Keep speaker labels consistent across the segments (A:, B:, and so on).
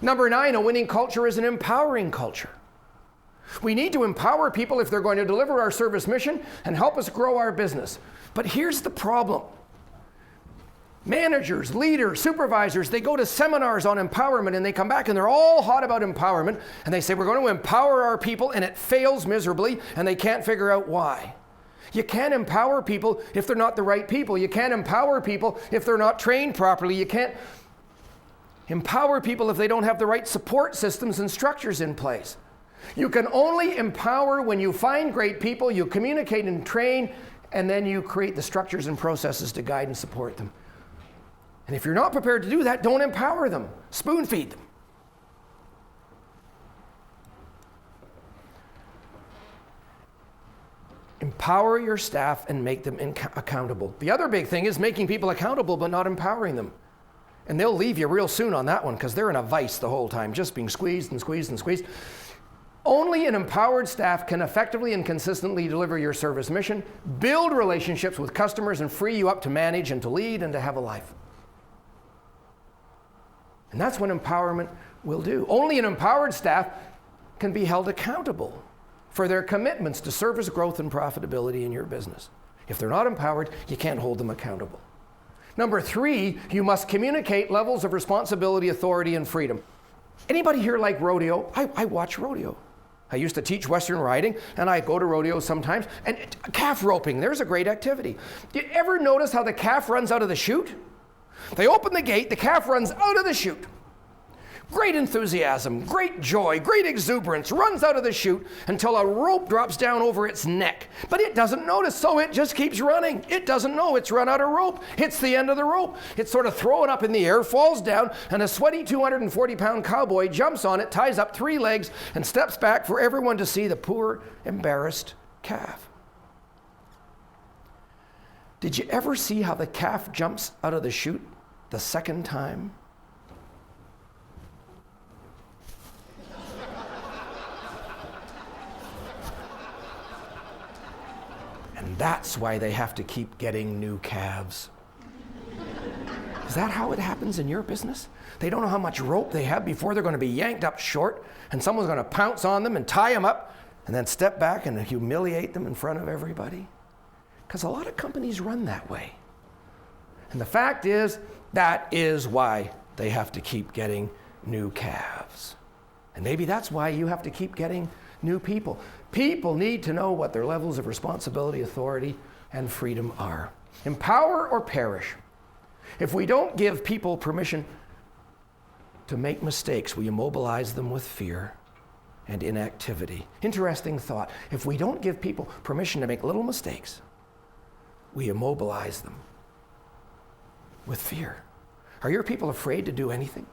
A: Number 9, a winning culture is an empowering culture. We need to empower people if they're going to deliver our service mission and help us grow our business. But here's the problem. Managers, leaders, supervisors, they go to seminars on empowerment and they come back and they're all hot about empowerment and they say we're going to empower our people, and it fails miserably and they can't figure out why. You can't empower people if they're not the right people. You can't empower people if they're not trained properly. You can't empower people if they don't have the right support systems and structures in place. You can only empower when you find great people, you communicate and train, and then you create the structures and processes to guide and support them. And if you're not prepared to do that, don't empower them. Spoon feed them. Empower your staff and make them accountable. The other big thing is making people accountable but not empowering them. And they'll leave you real soon on that one because they're in a vice the whole time, just being squeezed and squeezed and squeezed. Only an empowered staff can effectively and consistently deliver your service mission, build relationships with customers, and free you up to manage and to lead and to have a life. And that's what empowerment will do. Only an empowered staff can be held accountable for their commitments to service growth and profitability in your business. If they're not empowered, you can't hold them accountable. Number 3, you must communicate levels of responsibility, authority, and freedom. Anybody here like rodeo? I watch rodeo. I used to teach Western riding, and I go to rodeos sometimes. And calf roping, there's a great activity. Do you ever notice how the calf runs out of the chute? They open the gate, the calf runs out of the chute. Great enthusiasm, great joy, great exuberance, runs out of the chute until a rope drops down over its neck. But it doesn't notice, so it just keeps running. It doesn't know it's run out of rope. Hits the end of the rope. It's sort of thrown up in the air, falls down, and a sweaty 240-pound cowboy jumps on it, ties up 3 legs, and steps back for everyone to see the poor, embarrassed calf. Did you ever see how the calf jumps out of the chute the second time? And that's why they have to keep getting new calves. Is that how it happens in your business? They don't know how much rope they have before they're going to be yanked up short, and someone's going to pounce on them and tie them up and then step back and humiliate them in front of everybody. Because a lot of companies run that way. And the fact is, that is why they have to keep getting new calves. And maybe that's why you have to keep getting new people. People need to know what their levels of responsibility, authority, and freedom are. Empower or perish. If we don't give people permission to make mistakes, we immobilize them with fear and inactivity. Interesting thought. If we don't give people permission to make little mistakes, we immobilize them with fear. Are your people afraid to do anything?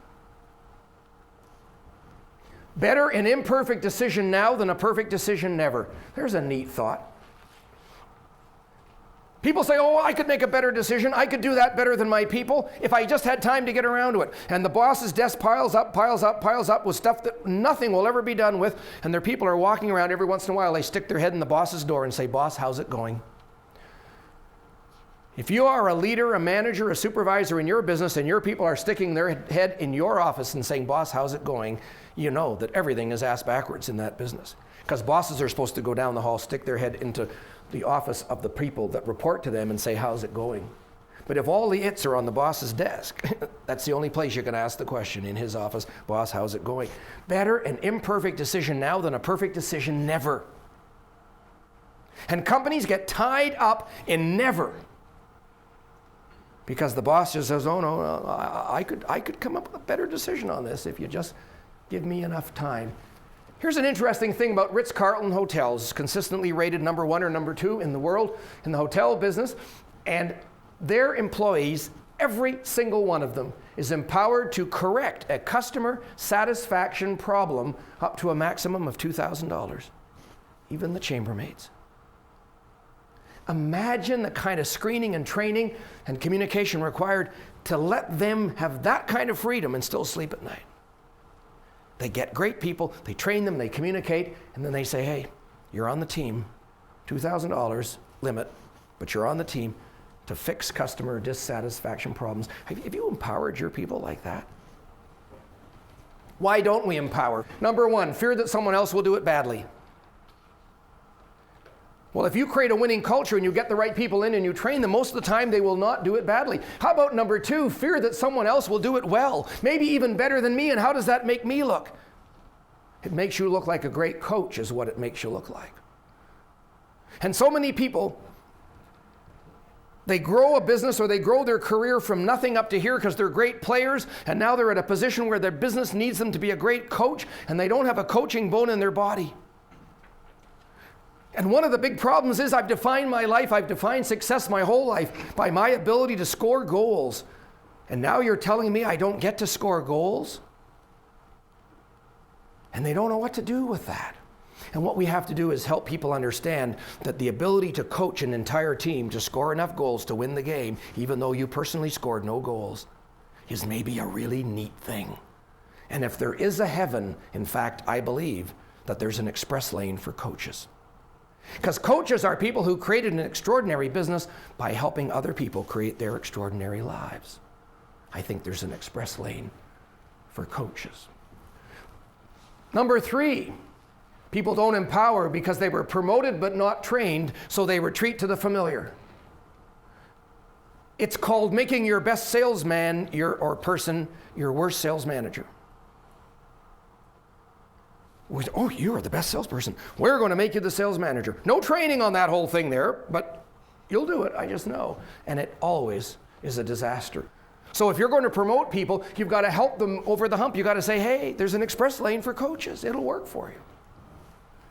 A: Better an imperfect decision now than a perfect decision never. There's a neat thought. People say, oh, I could make a better decision. I could do that better than my people if I just had time to get around to it. And the boss's desk piles up with stuff that nothing will ever be done with. And their people are walking around every once in a while. They stick their head in the boss's door and say, boss, how's it going? If you are a leader, a manager, a supervisor in your business and your people are sticking their head in your office and saying, boss, how's it going? You know that everything is ass backwards in that business. Because bosses are supposed to go down the hall, stick their head into the office of the people that report to them and say, how's it going? But if all the its are on the boss's desk, that's the only place you can ask the question, in his office, boss, how's it going? Better an imperfect decision now than a perfect decision never. And companies get tied up in never. Because the boss just says, oh no, I could come up with a better decision on this if you just give me enough time. Here's an interesting thing about Ritz-Carlton hotels, consistently rated number 1 or number 2 in the world in the hotel business. And their employees, every single one of them, is empowered to correct a customer satisfaction problem up to a maximum of $2,000. Even the chambermaids. Imagine the kind of screening and training and communication required to let them have that kind of freedom and still sleep at night. They get great people, they train them, they communicate, and then they say, hey, you're on the team, $2,000 limit, but you're on the team to fix customer dissatisfaction problems. Have you empowered your people like that? Why don't we empower? Number one, fear that someone else will do it badly. Well, if you create a winning culture and you get the right people in and you train them, most of the time they will not do it badly. How about number two, fear that someone else will do it well, maybe even better than me, and how does that make me look? It makes you look like a great coach is what it makes you look like. And so many people, they grow a business or they grow their career from nothing up to here because they're great players, and now they're at a position where their business needs them to be a great coach, and they don't have a coaching bone in their body. And one of the big problems is I've defined my life, I've defined success my whole life by my ability to score goals. And now you're telling me I don't get to score goals? And they don't know what to do with that. And what we have to do is help people understand that the ability to coach an entire team to score enough goals to win the game, even though you personally scored no goals, is maybe a really neat thing. And if there is a heaven, in fact, I believe that there's an express lane for coaches. Because coaches are people who created an extraordinary business by helping other people create their extraordinary lives. I think there's an express lane for coaches. Number three, people don't empower because they were promoted but not trained, so they retreat to the familiar. It's called making your best salesman or person your worst sales manager. Oh, you are the best salesperson. We're going to make you the sales manager. No training on that whole thing there, but you'll do it, I just know. And it always is a disaster. So if you're going to promote people, you've got to help them over the hump. You've got to say, hey, there's an express lane for coaches. It'll work for you.